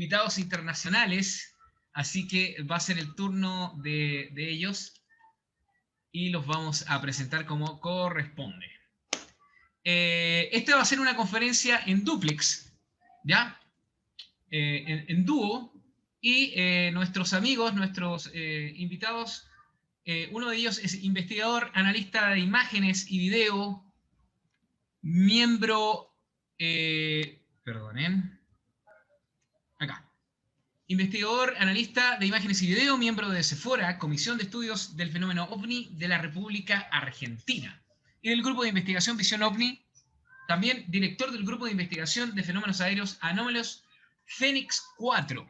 invitados internacionales, así que va a ser el turno de ellos y los vamos a presentar como corresponde. Esta va a ser una conferencia en dúplex, ¿ya? En dúo, y nuestros amigos, nuestros invitados, uno de ellos es investigador, analista de imágenes y video, miembro, perdonen, acá. Investigador, analista de imágenes y video, miembro de Sephora, Comisión de Estudios del Fenómeno OVNI de la República Argentina. Y del Grupo de Investigación Visión OVNI, también director del Grupo de Investigación de Fenómenos Aéreos Anómalos Fénix 4.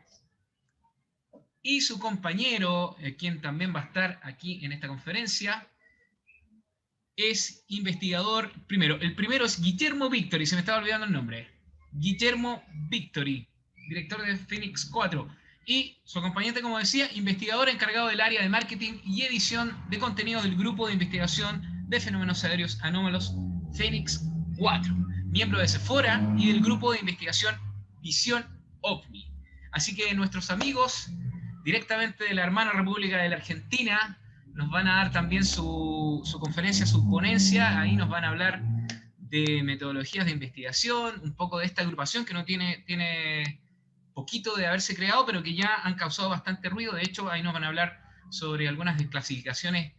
Y su compañero, quien también va a estar aquí en esta conferencia, es investigador, el primero es Guillermo Victory, se me estaba olvidando el nombre. Guillermo Victory, director de Fénix 4. Y su acompañante, como decía, investigador encargado del área de marketing y edición de contenido del Grupo de Investigación de Fenómenos Aéreos Anómalos Fénix 4. Miembro de Sephora y del Grupo de Investigación Visión OVNI. Así que nuestros amigos, directamente de la hermana República de la Argentina, nos van a dar también su conferencia, su ponencia. Ahí nos van a hablar de metodologías de investigación, un poco de esta agrupación que no tiene poquito de haberse creado, pero que ya han causado bastante ruido. De hecho, ahí nos van a hablar sobre algunas desclasificaciones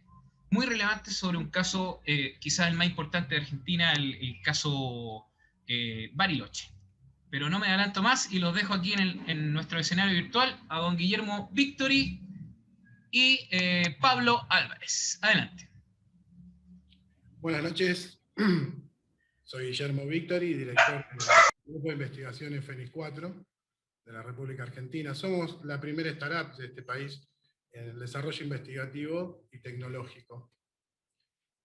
muy relevantes sobre un caso, quizás el más importante de Argentina, el caso Bariloche. Pero no me adelanto más y los dejo aquí en nuestro escenario virtual a don Guillermo Victory y Pablo Álvarez. Adelante. Buenas noches. Soy Guillermo Victory, director del Grupo de Investigaciones Fénix 4 de la República Argentina. Somos la primera startup de este país en el desarrollo investigativo y tecnológico.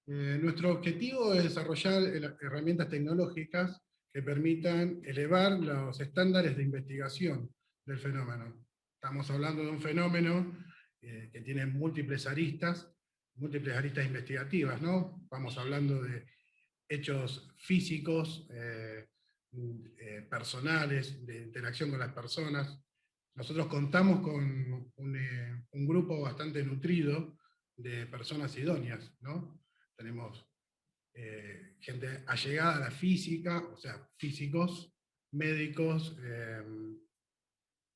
Nuestro objetivo es desarrollar herramientas tecnológicas que permitan elevar los estándares de investigación del fenómeno. Estamos hablando de un fenómeno que tiene múltiples aristas investigativas, ¿no? Vamos hablando de hechos físicos, personales, de interacción con las personas. Nosotros contamos con un grupo bastante nutrido de personas idóneas, ¿no? Tenemos gente allegada a la física, o sea, físicos, médicos,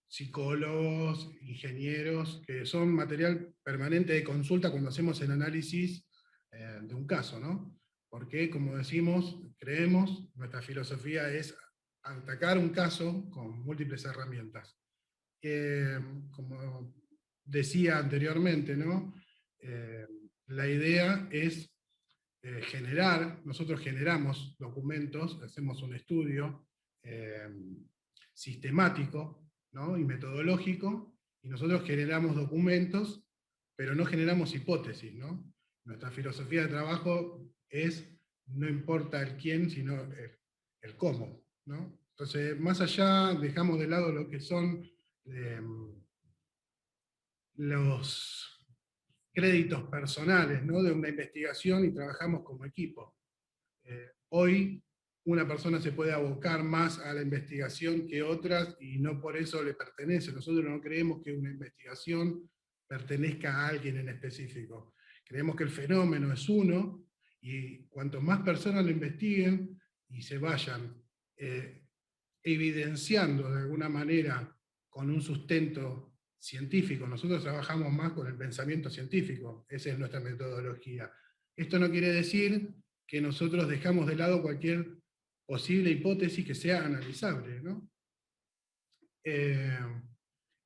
psicólogos, ingenieros, que son material permanente de consulta cuando hacemos el análisis de un caso, ¿no? Porque, como decimos, creemos, nuestra filosofía es atacar un caso con múltiples herramientas. Como decía anteriormente, ¿no? La idea es nosotros generamos documentos, hacemos un estudio sistemático, ¿no? Y metodológico, y nosotros generamos documentos, pero no generamos hipótesis, ¿no? Nuestra filosofía de trabajo es, no importa el quién, sino el cómo, ¿no? Entonces, más allá, dejamos de lado lo que son los créditos personales, ¿no? De una investigación, y trabajamos como equipo. Hoy una persona se puede abocar más a la investigación que otras y no por eso le pertenece. Nosotros no creemos que una investigación pertenezca a alguien en específico. Creemos que el fenómeno es uno, y cuanto más personas lo investiguen y se vayan evidenciando de alguna manera con un sustento científico. Nosotros trabajamos más con el pensamiento científico, esa es nuestra metodología. Esto no quiere decir que nosotros dejamos de lado cualquier posible hipótesis que sea analizable, ¿no?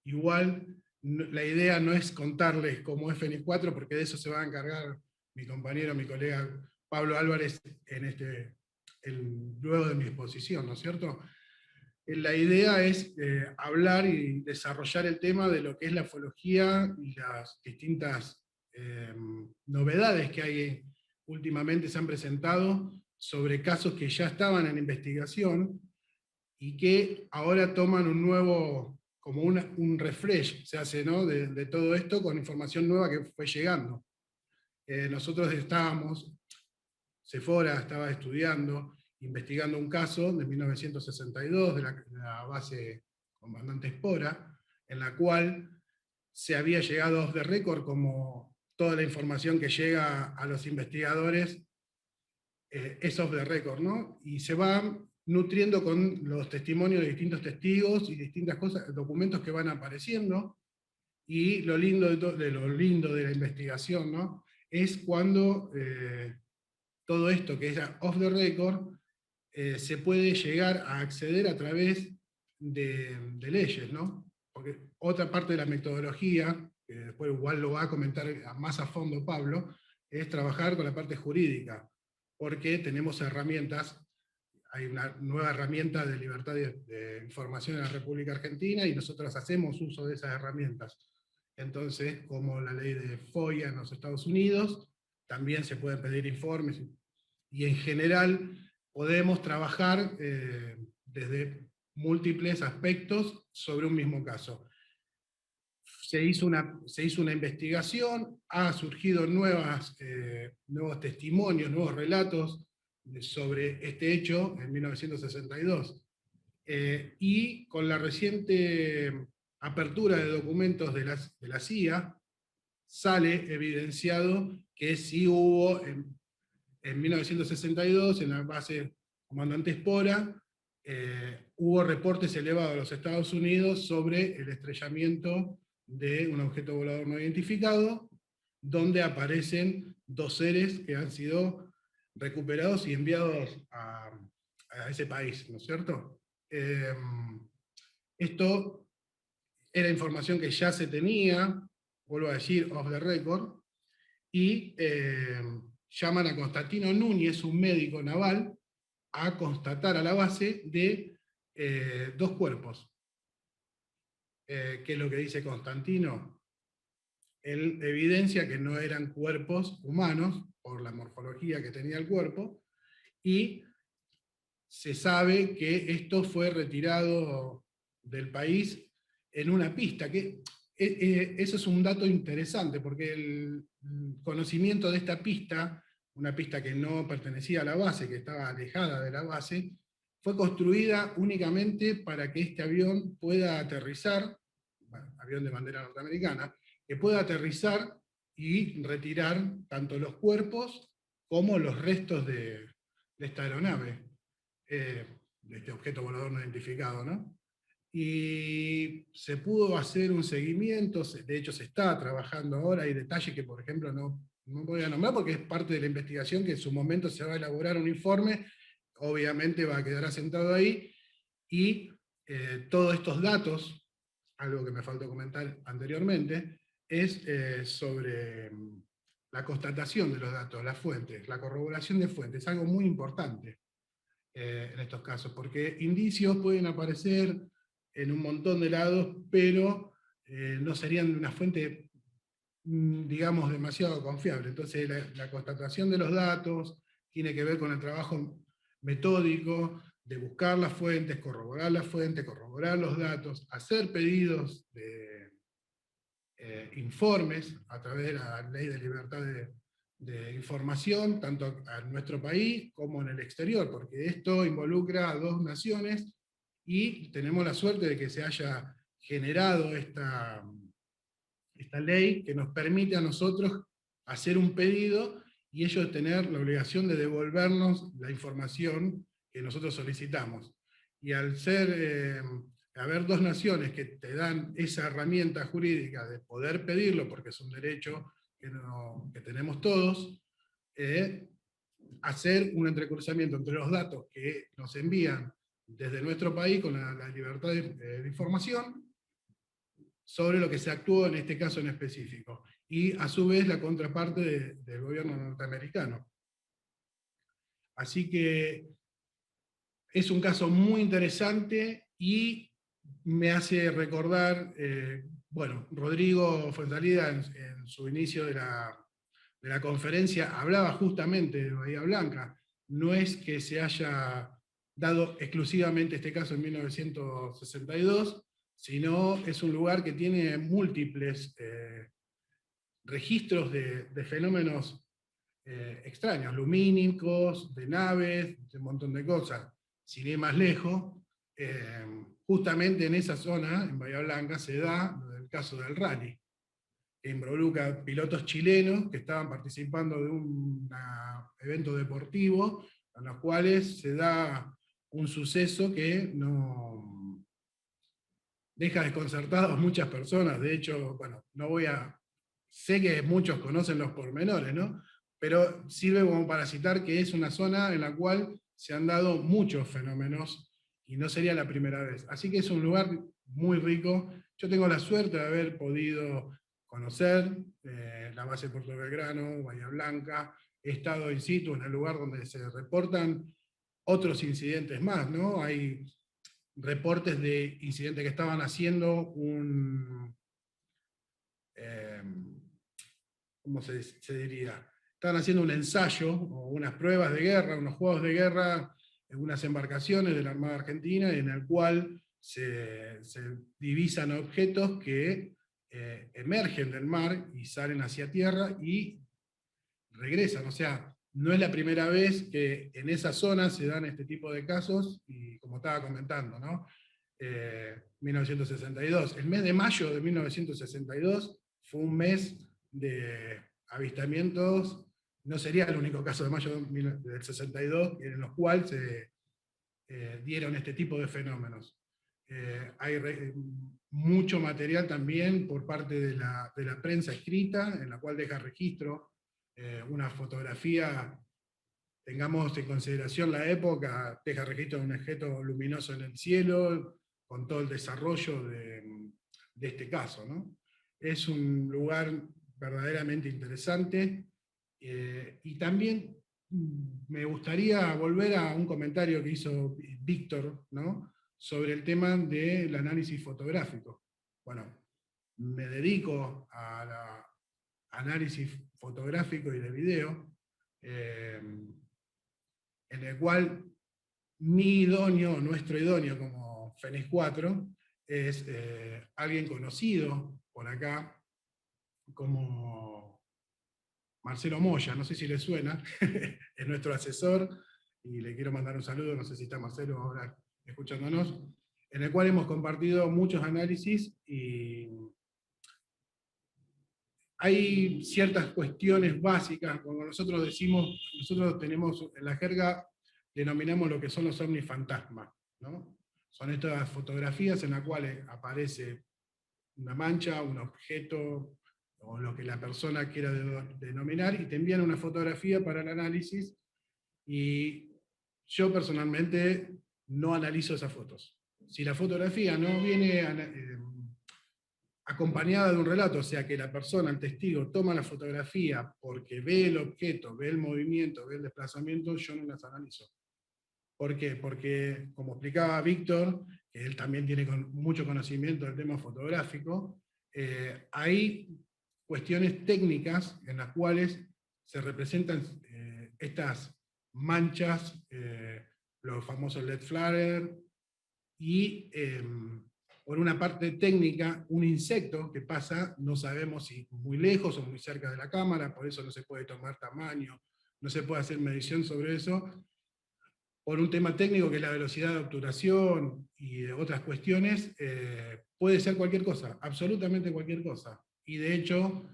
Igual, la idea no es contarles cómo es Fénix 4, porque de eso se va a encargar mi compañero, mi colega Pablo Álvarez, luego de mi exposición, ¿no es cierto? La idea es hablar y desarrollar el tema de lo que es la ufología y las distintas novedades que hay últimamente se han presentado sobre casos que ya estaban en investigación y que ahora toman un nuevo, como un refresh se hace, ¿no? de todo esto con información nueva que fue llegando. Nosotros Sephora estaba estudiando, investigando un caso de 1962 de la base comandante Espora, en la cual se había llegado off the record, como toda la información que llega a los investigadores es off the record, ¿no? Y se va nutriendo con los testimonios de distintos testigos y distintas cosas, documentos que van apareciendo. Y lo lindo de la investigación, ¿no? Es cuando todo esto que es off the record se puede llegar a acceder a través de leyes, ¿no? Porque otra parte de la metodología, que después igual lo va a comentar más a fondo Pablo, es trabajar con la parte jurídica, porque tenemos herramientas. Hay una nueva herramienta de libertad de información en la República Argentina y nosotros hacemos uso de esas herramientas. Entonces, como la ley de FOIA en los Estados Unidos, también se pueden pedir informes y en general podemos trabajar desde múltiples aspectos sobre un mismo caso. Se hizo una investigación, ha surgido nuevos testimonios, nuevos relatos sobre este hecho en 1962. Y con la reciente apertura de documentos de la CIA, sale evidenciado que sí hubo en 1962, en la base Comandante Espora, hubo reportes elevados a los Estados Unidos sobre el estrellamiento de un objeto volador no identificado, donde aparecen 2 seres que han sido recuperados y enviados a ese país, ¿no es cierto? Esto era información que ya se tenía, vuelvo a decir, off the record, y llaman a Constantino Núñez, un médico naval, a constatar a la base de 2 cuerpos. ¿Qué es lo que dice Constantino? Él evidencia que no eran cuerpos humanos, por la morfología que tenía el cuerpo, y se sabe que esto fue retirado del país en una pista, que eso es un dato interesante, porque el conocimiento de esta pista, una pista que no pertenecía a la base, que estaba alejada de la base, fue construida únicamente para que este avión pueda aterrizar, bueno, avión de bandera norteamericana, que pueda aterrizar y retirar tanto los cuerpos como los restos de esta aeronave, de este objeto volador no identificado, ¿no? Y se pudo hacer un seguimiento, de hecho se está trabajando ahora, hay detalles que por ejemplo no voy a nombrar porque es parte de la investigación, que en su momento se va a elaborar un informe, obviamente va a quedar asentado ahí, y todos estos datos, algo que me faltó comentar anteriormente, es sobre la constatación de los datos, las fuentes, la corroboración de fuentes, algo muy importante en estos casos, porque indicios pueden aparecer en un montón de lados, pero no serían una fuente, digamos, demasiado confiable. Entonces la constatación de los datos tiene que ver con el trabajo metódico de buscar las fuentes, corroborar los datos, hacer pedidos de informes a través de la Ley de Libertad de Información, tanto en nuestro país como en el exterior, porque esto involucra a 2 naciones y tenemos la suerte de que se haya generado esta ley que nos permite a nosotros hacer un pedido y ellos tener la obligación de devolvernos la información que nosotros solicitamos. Y al haber 2 naciones que te dan esa herramienta jurídica de poder pedirlo, porque es un derecho que tenemos todos, hacer un entrecruzamiento entre los datos que nos envían desde nuestro país con la libertad de información, sobre lo que se actuó en este caso en específico, y a su vez la contraparte del gobierno norteamericano. Así que es un caso muy interesante y me hace recordar, bueno, Rodrigo Fuenzalida en su inicio de la conferencia hablaba justamente de Bahía Blanca. No es que se haya dado exclusivamente este caso en 1962, sino es un lugar que tiene múltiples registros de fenómenos extraños, lumínicos, de naves, de un montón de cosas. Sin ir más lejos, justamente en esa zona, en Bahía Blanca, se da el caso del rally, que involucra pilotos chilenos que estaban participando de un evento deportivo, en los cuales se da un suceso que no deja desconcertados a muchas personas. De hecho, bueno, no voy a... Sé que muchos conocen los pormenores, ¿no? Pero sirve como para citar que es una zona en la cual se han dado muchos fenómenos y no sería la primera vez. Así que es un lugar muy rico. Yo tengo la suerte de haber podido conocer la base de Puerto Belgrano, Bahía Blanca. He estado in situ en el lugar donde se reportan otros incidentes más, ¿no? Hay reportes de incidentes que estaban haciendo eh, ¿cómo se diría? Estaban haciendo un ensayo o unas pruebas de guerra, unos juegos de guerra en unas embarcaciones de la Armada Argentina, en el cual se divisan objetos que emergen del mar y salen hacia tierra y regresan. O sea, no es la primera vez que en esa zona se dan este tipo de casos, y como estaba comentando, ¿no? 1962. El mes de mayo de 1962 fue un mes de avistamientos, no sería el único caso de mayo del 62 en los cuales se dieron este tipo de fenómenos. Hay mucho material también por parte de la prensa escrita, en la cual deja registro una fotografía. Tengamos en consideración la época, deja registro de un objeto luminoso en el cielo, con todo el desarrollo de este caso, ¿no? Es un lugar verdaderamente interesante, y también me gustaría volver a un comentario que hizo Víctor, ¿no? Sobre el tema del análisis fotográfico. Bueno, me dedico al análisis fotográfico y de video, en el cual mi idóneo, nuestro idóneo como Fénix 4, es alguien conocido por acá como Marcelo Moya, no sé si le suena, es nuestro asesor, y le quiero mandar un saludo, no sé si está Marcelo ahora escuchándonos, en el cual hemos compartido muchos análisis, y hay ciertas cuestiones básicas. Cuando nosotros decimos, nosotros tenemos en la jerga, denominamos lo que son los ovnis fantasmas, ¿no? Son estas fotografías en las cuales aparece una mancha, un objeto, o lo que la persona quiera denominar, y te envían una fotografía para el análisis, y yo personalmente no analizo esas fotos. Si la fotografía no viene acompañada de un relato, o sea que la persona, el testigo, toma la fotografía porque ve el objeto, ve el movimiento, ve el desplazamiento, yo no las analizo. ¿Por qué? Porque, como explicaba Víctor, que él también tiene mucho conocimiento del tema fotográfico, hay cuestiones técnicas en las cuales se representan estas manchas, los famosos LED flare, y por una parte técnica, un insecto que pasa, no sabemos si muy lejos o muy cerca de la cámara, por eso no se puede tomar tamaño, no se puede hacer medición sobre eso, por un tema técnico que es la velocidad de obturación y de otras cuestiones, puede ser cualquier cosa, absolutamente cualquier cosa. Y de hecho,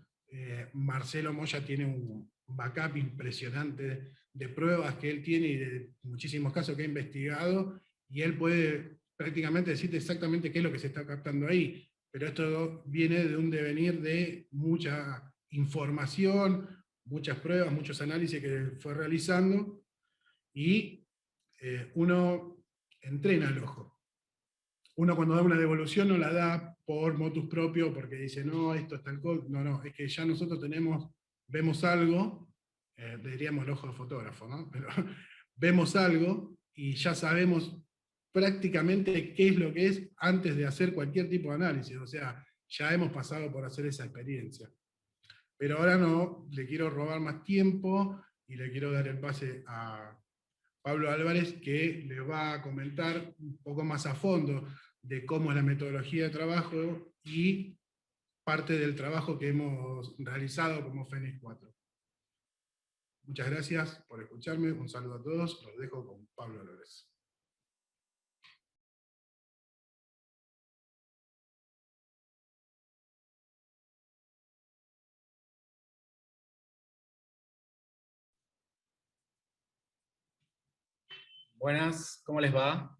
Marcelo Moya tiene un backup impresionante de pruebas que él tiene y de muchísimos casos que ha investigado, y él puede prácticamente decirte exactamente qué es lo que se está captando ahí. Pero esto viene de un devenir de mucha información, muchas pruebas, muchos análisis que fue realizando, y uno entrena el ojo. Uno cuando da una devolución no la da por motus propio, porque dice, no, esto es tal cosa. No, no, es que ya nosotros vemos algo, diríamos el ojo de fotógrafo, ¿no? Pero vemos algo y ya sabemos prácticamente qué es lo que es antes de hacer cualquier tipo de análisis. O sea, ya hemos pasado por hacer esa experiencia. Pero ahora no, le quiero robar más tiempo y le quiero dar el pase a Pablo Álvarez, que les va a comentar un poco más a fondo de cómo es la metodología de trabajo y parte del trabajo que hemos realizado como Fénix 4. Muchas gracias por escucharme, un saludo a todos, los dejo con Pablo Álvarez. Buenas, ¿cómo les va?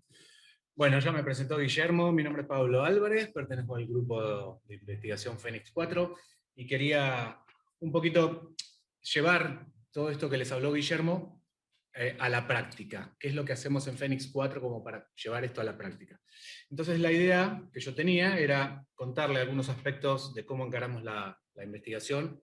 Bueno, ya me presentó Guillermo, mi nombre es Pablo Álvarez, pertenezco al grupo de investigación Fénix 4 y quería un poquito llevar todo esto que les habló Guillermo a la práctica. ¿Qué es lo que hacemos en Fénix 4 como para llevar esto a la práctica? Entonces la idea que yo tenía era contarle algunos aspectos de cómo encaramos la investigación,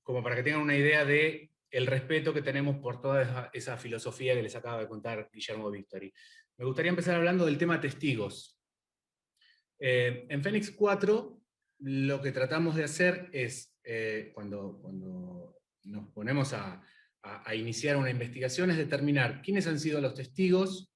como para que tengan una idea de el respeto que tenemos por toda esa filosofía que les acaba de contar Guillermo Victory. Me gustaría empezar hablando del tema testigos. En Fénix 4 lo que tratamos de hacer es, cuando nos ponemos a iniciar una investigación, es determinar quiénes han sido los testigos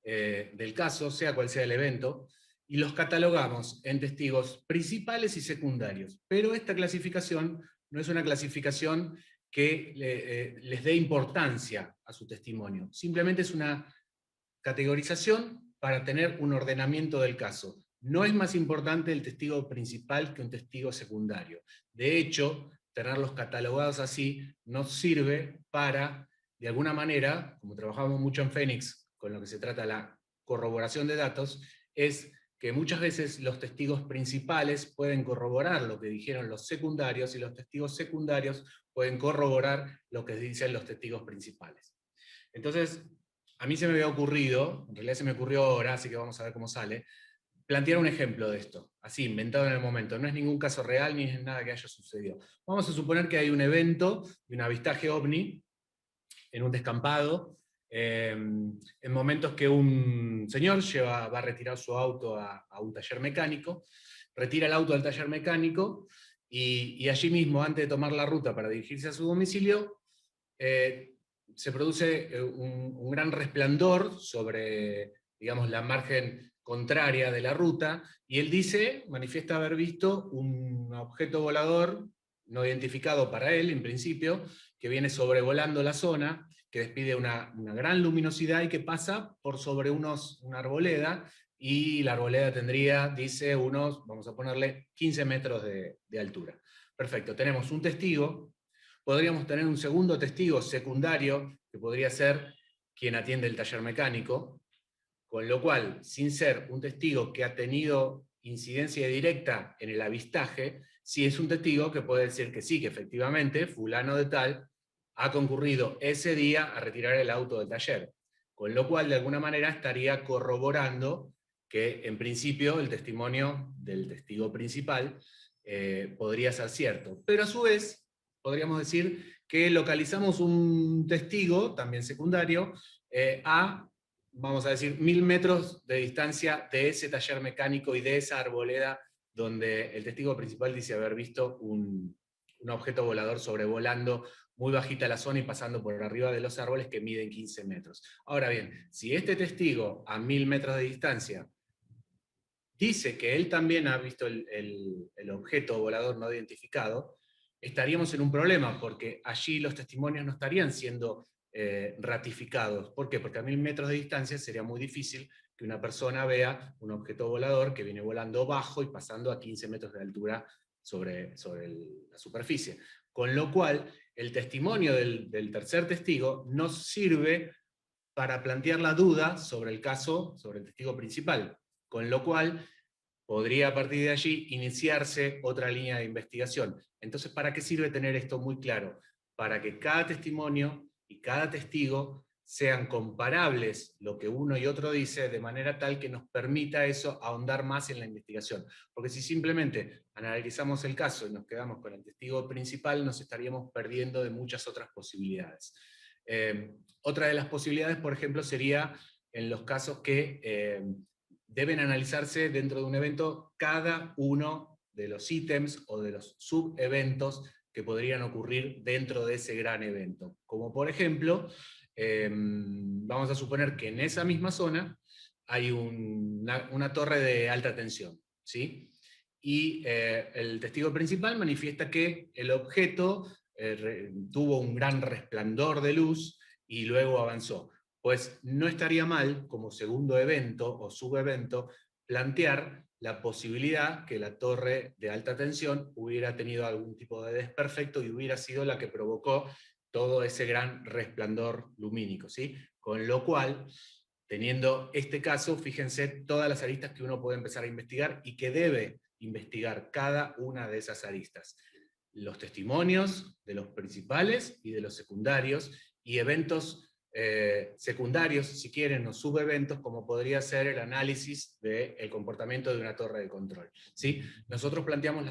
del caso, sea cual sea el evento, y los catalogamos en testigos principales y secundarios. Pero esta clasificación no es una clasificación que les dé importancia a su testimonio, simplemente es una categorización para tener un ordenamiento del caso. No es más importante el testigo principal que un testigo secundario. De hecho, tenerlos catalogados así nos sirve para, de alguna manera, como trabajamos mucho en Fénix, con lo que se trata la corroboración de datos, es que muchas veces los testigos principales pueden corroborar lo que dijeron los secundarios y los testigos secundarios pueden corroborar lo que dicen los testigos principales. Entonces, a mí se me había ocurrido, en realidad se me ocurrió ahora, así que vamos a ver cómo sale, plantear un ejemplo de esto, así, inventado en el momento. No es ningún caso real ni es nada que haya sucedido. Vamos a suponer que hay un evento de un avistaje ovni en un descampado, en momentos que un señor va a retirar su auto a un taller mecánico, retira el auto del taller mecánico y allí mismo, antes de tomar la ruta para dirigirse a su domicilio, se produce un gran resplandor sobre, digamos, la margen contraria de la ruta, y él manifiesta haber visto un objeto volador no identificado para él, en principio, que viene sobrevolando la zona, que despide una gran luminosidad y que pasa por sobre una arboleda, y la arboleda tendría, dice, vamos a ponerle, 15 metros de altura. Perfecto, tenemos un testigo. Podríamos tener un segundo testigo secundario, que podría ser quien atiende el taller mecánico, con lo cual, sin ser un testigo que ha tenido incidencia directa en el avistaje, sí es un testigo que puede decir que sí, que efectivamente fulano de tal ha concurrido ese día a retirar el auto del taller, con lo cual de alguna manera estaría corroborando que en principio el testimonio del testigo principal podría ser cierto. Pero a su vez, podríamos decir que localizamos un testigo, también secundario, vamos a decir, 1000 metros de distancia de ese taller mecánico y de esa arboleda donde el testigo principal dice haber visto un objeto volador sobrevolando muy bajita la zona y pasando por arriba de los árboles que miden 15 metros. Ahora bien, si este testigo a 1000 metros de distancia dice que él también ha visto el objeto volador no identificado, estaríamos en un problema, porque allí los testimonios no estarían siendo ratificados. ¿Por qué? Porque a 1000 metros de distancia sería muy difícil que una persona vea un objeto volador que viene volando bajo y pasando a 15 metros de altura sobre la superficie. Con lo cual, el testimonio del tercer testigo nos sirve para plantear la duda sobre el caso, sobre el testigo principal. Con lo cual, podría a partir de allí iniciarse otra línea de investigación. Entonces, ¿para qué sirve tener esto muy claro? Para que cada testimonio y cada testigo sean comparables lo que uno y otro dice, de manera tal que nos permita eso ahondar más en la investigación. Porque si simplemente analizamos el caso y nos quedamos con el testigo principal, nos estaríamos perdiendo de muchas otras posibilidades. Otra de las posibilidades, por ejemplo, sería en los casos que deben analizarse dentro de un evento cada uno de los ítems o de los subeventos que podrían ocurrir dentro de ese gran evento. Como por ejemplo, vamos a suponer que en esa misma zona hay una torre de alta tensión, ¿sí? Y el testigo principal manifiesta que el objeto tuvo un gran resplandor de luz y luego avanzó. Pues no estaría mal, como segundo evento o subevento, plantear la posibilidad que la torre de alta tensión hubiera tenido algún tipo de desperfecto y hubiera sido la que provocó todo ese gran resplandor lumínico, ¿sí? Con lo cual, teniendo este caso, fíjense todas las aristas que uno puede empezar a investigar y que debe investigar cada una de esas aristas. Los testimonios de los principales y de los secundarios, y eventos secundarios, si quieren, o subeventos, como podría ser el análisis del comportamiento de una torre de control. ¿Sí? Nosotros planteamos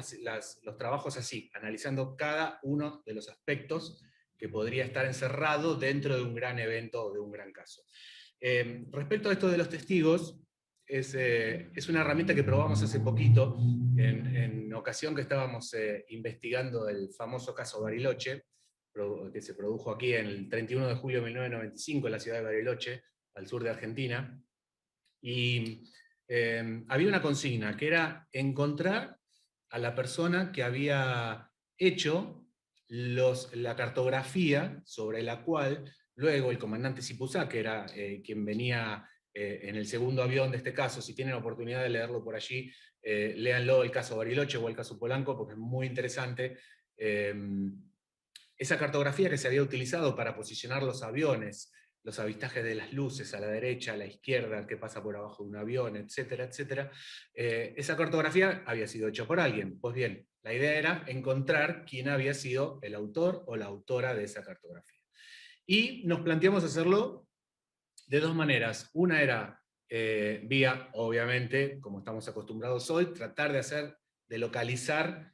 los trabajos así, analizando cada uno de los aspectos que podría estar encerrado dentro de un gran evento o de un gran caso. Respecto a esto de los testigos, es una herramienta que probamos hace poquito, en ocasión que estábamos investigando el famoso caso Bariloche, que se produjo aquí en el 31 de julio de 1995 en la ciudad de Bariloche, al sur de Argentina. Y había una consigna, que era encontrar a la persona que había hecho la cartografía sobre la cual luego el comandante Sipuzá, que era quien venía en el segundo avión de este caso, si tienen oportunidad de leerlo por allí, léanlo, el caso Bariloche o el caso Polanco, porque es muy interesante. Esa cartografía que se había utilizado para posicionar los aviones, los avistajes de las luces a la derecha, a la izquierda, qué pasa por abajo de un avión, etcétera, etcétera, esa cartografía había sido hecha por alguien. Pues bien, la idea era encontrar quién había sido el autor o la autora de esa cartografía. Y nos planteamos hacerlo de dos maneras. Una era vía, obviamente, como estamos acostumbrados hoy, tratar de localizar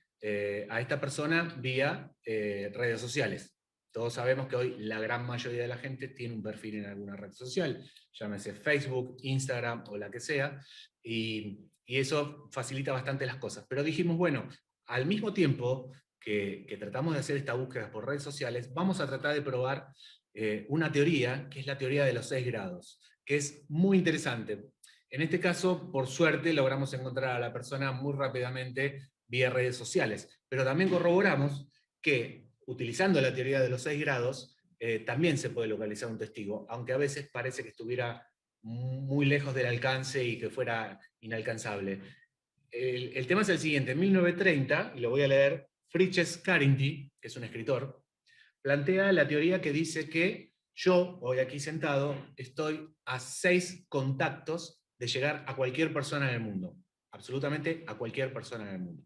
a esta persona vía redes sociales. Todos sabemos que hoy la gran mayoría de la gente tiene un perfil en alguna red social, llámese Facebook, Instagram o la que sea, y eso facilita bastante las cosas. Pero dijimos, bueno, al mismo tiempo que tratamos de hacer esta búsqueda por redes sociales, vamos a tratar de probar una teoría, que es la teoría de los 6 grados, que es muy interesante. En este caso, por suerte, logramos encontrar a la persona muy rápidamente vía redes sociales, pero también corroboramos que, utilizando la teoría de los 6 grados, también se puede localizar un testigo, aunque a veces parece que estuviera muy lejos del alcance y que fuera inalcanzable. El tema es el siguiente. En 1930, y lo voy a leer, Frigyes Karinthy, que es un escritor, plantea la teoría que dice que yo, hoy aquí sentado, estoy a 6 contactos de llegar a cualquier persona en el mundo. Absolutamente a cualquier persona en el mundo.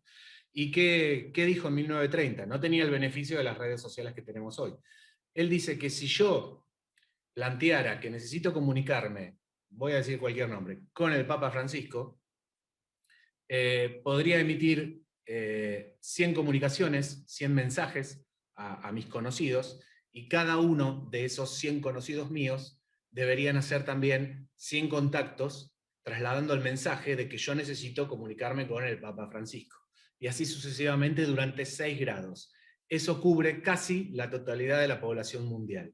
¿Y qué dijo en 1930? No tenía el beneficio de las redes sociales que tenemos hoy. Él dice que si yo planteara que necesito comunicarme, voy a decir cualquier nombre, con el Papa Francisco, podría emitir 100 comunicaciones, 100 mensajes a mis conocidos, y cada uno de esos 100 conocidos míos deberían hacer también 100 contactos trasladando el mensaje de que yo necesito comunicarme con el Papa Francisco. Y así sucesivamente durante 6 grados. Eso cubre casi la totalidad de la población mundial.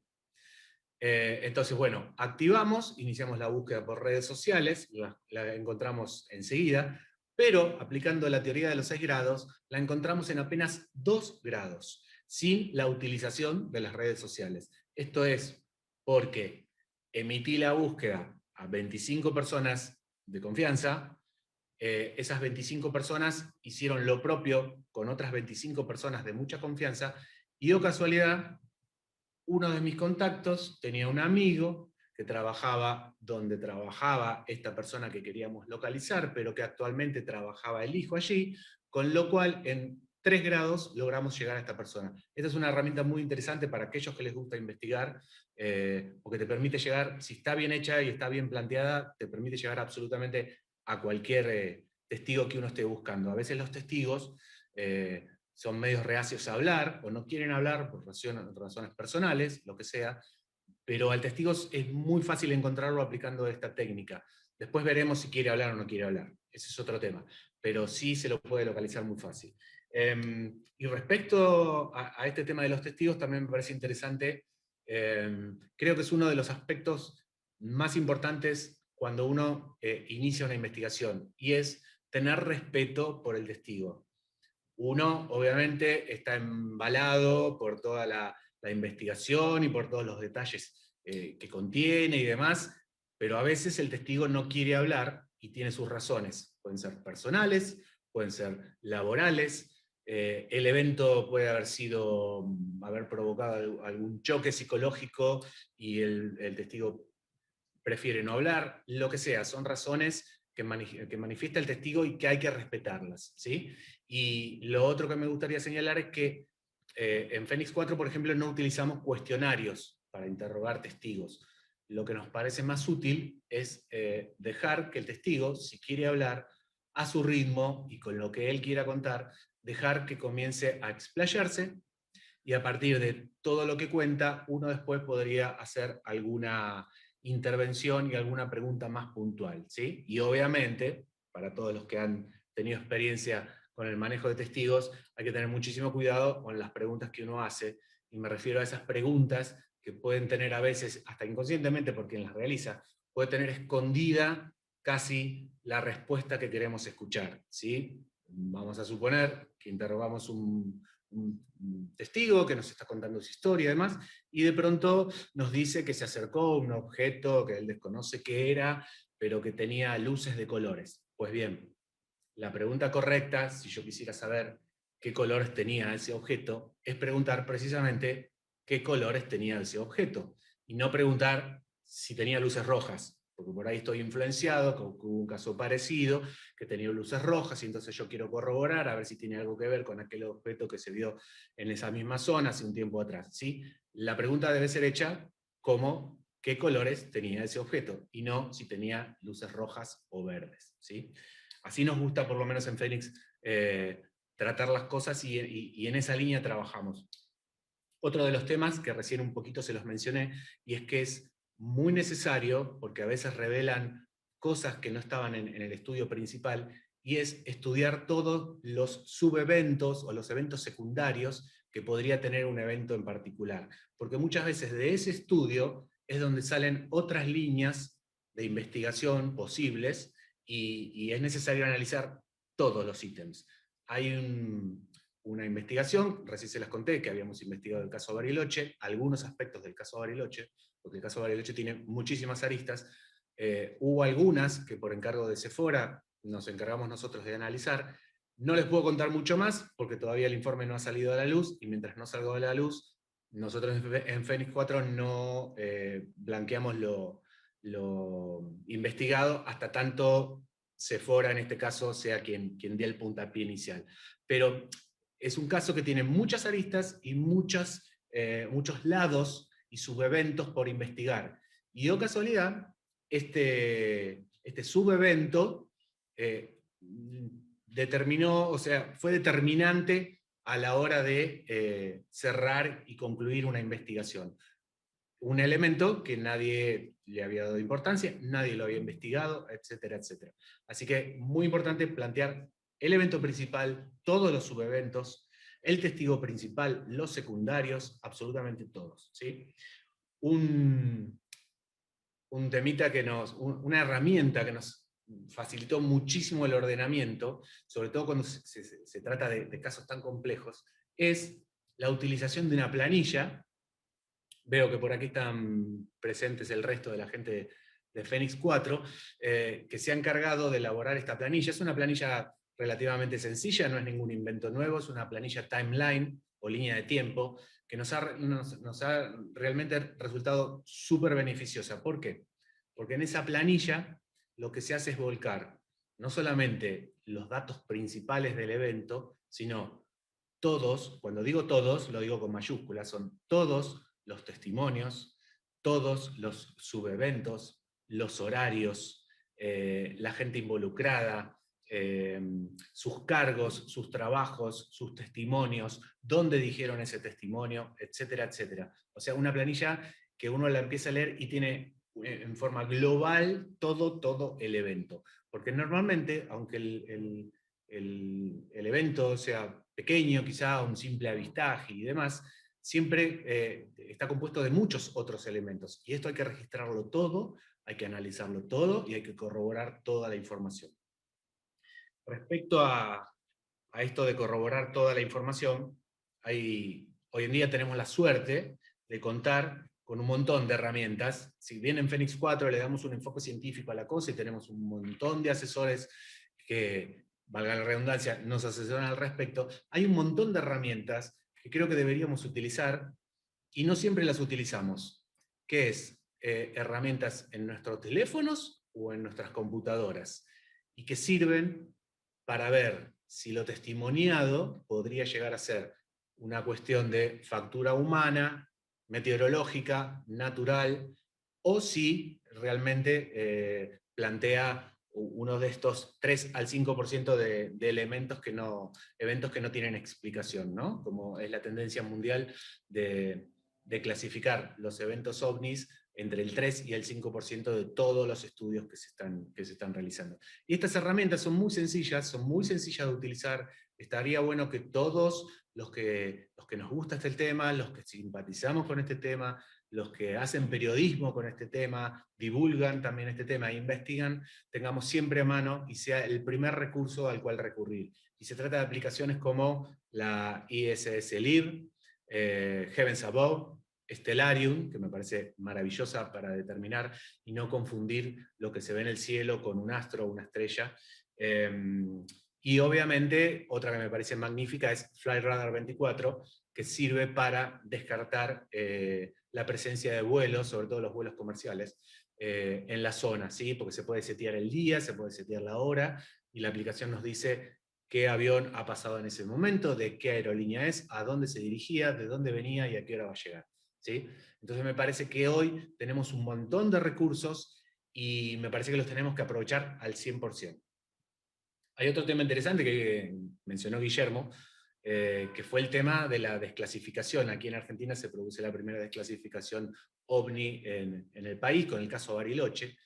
Entonces, bueno, activamos, iniciamos la búsqueda por redes sociales, la encontramos enseguida, pero aplicando la teoría de los 6 grados, la encontramos en apenas 2 grados, sin la utilización de las redes sociales. Esto es porque emití la búsqueda a 25 personas de confianza, esas 25 personas hicieron lo propio con otras 25 personas de mucha confianza, y oh casualidad, uno de mis contactos tenía un amigo que trabajaba donde trabajaba esta persona que queríamos localizar, pero que actualmente trabajaba el hijo allí, con lo cual en 3 grados logramos llegar a esta persona. Esta es una herramienta muy interesante para aquellos que les gusta investigar, porque te permite llegar, si está bien hecha y está bien planteada, te permite llegar absolutamente a cualquier testigo que uno esté buscando. A veces los testigos son medios reacios a hablar, o no quieren hablar por razones personales, lo que sea, pero al testigo es muy fácil encontrarlo aplicando esta técnica. Después veremos si quiere hablar o no quiere hablar, ese es otro tema, pero sí se lo puede localizar muy fácil. Y respecto a este tema de los testigos, también me parece interesante, creo que es uno de los aspectos más importantes cuando uno inicia una investigación, y es tener respeto por el testigo. Uno, obviamente, está embalado por toda la investigación y por todos los detalles que contiene y demás, pero a veces el testigo no quiere hablar y tiene sus razones. Pueden ser personales, pueden ser laborales, el evento puede haber provocado algún choque psicológico y el testigo prefiere no hablar, lo que sea, son razones que manifiesta el testigo y que hay que respetarlas, ¿sí? Y lo otro que me gustaría señalar es que en Fénix 4, por ejemplo, no utilizamos cuestionarios para interrogar testigos. Lo que nos parece más útil es dejar que el testigo, si quiere hablar, a su ritmo y con lo que él quiera contar, dejar que comience a explayarse, y a partir de todo lo que cuenta, uno después podría hacer alguna intervención y alguna pregunta más puntual, ¿sí? Y obviamente, para todos los que han tenido experiencia con el manejo de testigos, hay que tener muchísimo cuidado con las preguntas que uno hace, y me refiero a esas preguntas que pueden tener a veces, hasta inconscientemente por quien las realiza, puede tener escondida casi la respuesta que queremos escuchar, ¿sí? Vamos a suponer que interrogamos un testigo que nos está contando su historia y demás, y de pronto nos dice que se acercó a un objeto que él desconoce qué era, pero que tenía luces de colores. Pues bien, la pregunta correcta, si yo quisiera saber qué colores tenía ese objeto, es preguntar precisamente qué colores tenía ese objeto, y no preguntar si tenía luces rojas, porque por ahí estoy influenciado, que hubo un caso parecido, que tenía luces rojas, y entonces yo quiero corroborar a ver si tiene algo que ver con aquel objeto que se vio en esa misma zona hace un tiempo atrás, ¿sí? La pregunta debe ser hecha como qué colores tenía ese objeto, y no si tenía luces rojas o verdes, ¿sí? Así nos gusta, por lo menos en Fénix, tratar las cosas, y en esa línea trabajamos. Otro de los temas que recién un poquito se los mencioné, y es que es muy necesario, porque a veces revelan cosas que no estaban en el estudio principal, y es estudiar todos los subeventos o los eventos secundarios que podría tener un evento en particular. Porque muchas veces de ese estudio es donde salen otras líneas de investigación posibles, y es necesario analizar todos los ítems. Hay una investigación, recién se las conté, que habíamos investigado el caso Bariloche, algunos aspectos del caso Bariloche, porque el caso Bariloche tiene muchísimas aristas. Hubo algunas que por encargo de Sephora nos encargamos nosotros de analizar. No les puedo contar mucho más, porque todavía el informe no ha salido a la luz, y mientras no salga a la luz, nosotros en Fénix 4 no blanqueamos lo investigado hasta tanto Sephora, en este caso, sea quien dé el puntapié inicial. Pero es un caso que tiene muchas aristas y muchos lados y subeventos por investigar. Y de casualidad, este subevento fue determinante a la hora de cerrar y concluir una investigación. Un elemento que nadie le había dado importancia, nadie lo había investigado, etcétera, etcétera. Así que muy importante plantear el evento principal, todos los subeventos, el testigo principal, los secundarios, absolutamente todos, ¿sí? Un temita una herramienta que nos facilitó muchísimo el ordenamiento, sobre todo cuando se trata de casos tan complejos, es la utilización de una planilla. Veo que por aquí están presentes el resto de la gente de Fénix 4, que se ha encargado de elaborar esta planilla. Es una planilla relativamente sencilla, no es ningún invento nuevo, es una planilla timeline o línea de tiempo, que nos ha realmente resultado súper beneficiosa. ¿Por qué? Porque en esa planilla lo que se hace es volcar no solamente los datos principales del evento, sino todos, cuando digo todos, lo digo con mayúsculas, son todos los testimonios, todos los subeventos, los horarios, la gente involucrada, sus cargos, sus trabajos, sus testimonios, dónde dijeron ese testimonio, etcétera, etcétera. O sea, una planilla que uno la empieza a leer y tiene en forma global todo el evento. Porque normalmente, aunque el evento sea pequeño, quizá un simple avistaje y demás, siempre está compuesto de muchos otros elementos. Y esto hay que registrarlo todo, hay que analizarlo todo y hay que corroborar toda la información. Respecto a esto de corroborar toda la información, hoy en día tenemos la suerte de contar con un montón de herramientas. Si bien en Fénix 4 le damos un enfoque científico a la cosa y tenemos un montón de asesores que, valga la redundancia, nos asesoran al respecto, hay un montón de herramientas que creo que deberíamos utilizar y no siempre las utilizamos, que es herramientas en nuestros teléfonos o en nuestras computadoras, y que sirven para ver si lo testimoniado podría llegar a ser una cuestión de factura humana, meteorológica, natural, o si realmente plantea uno de estos 3 al 5% de eventos que no tienen explicación, ¿no? Como es la tendencia mundial de clasificar los eventos ovnis entre el 3 y el 5% de todos los estudios que se están realizando. Y estas herramientas son muy sencillas de utilizar. Estaría bueno que todos los que nos gusta este tema, los que simpatizamos con este tema, los que hacen periodismo con este tema, divulgan también este tema e investigan, tengamos siempre a mano y sea el primer recurso al cual recurrir. Y se trata de aplicaciones como la ISS Lib, Heavens Above, Stellarium, que me parece maravillosa para determinar y no confundir lo que se ve en el cielo con un astro o una estrella. Y obviamente, otra que me parece magnífica es FlightRadar 24, que sirve para descartar la presencia de vuelos, sobre todo los vuelos comerciales, en la zona, ¿sí? Porque se puede setear el día, se puede setear la hora, y la aplicación nos dice qué avión ha pasado en ese momento, de qué aerolínea es, a dónde se dirigía, de dónde venía y a qué hora va a llegar. ¿Sí? Entonces me parece que hoy tenemos un montón de recursos y me parece que los tenemos que aprovechar al 100%. Hay otro tema interesante que mencionó Guillermo, que fue el tema de la desclasificación. Aquí en Argentina se produce la primera desclasificación OVNI en el país, con el caso Bariloche.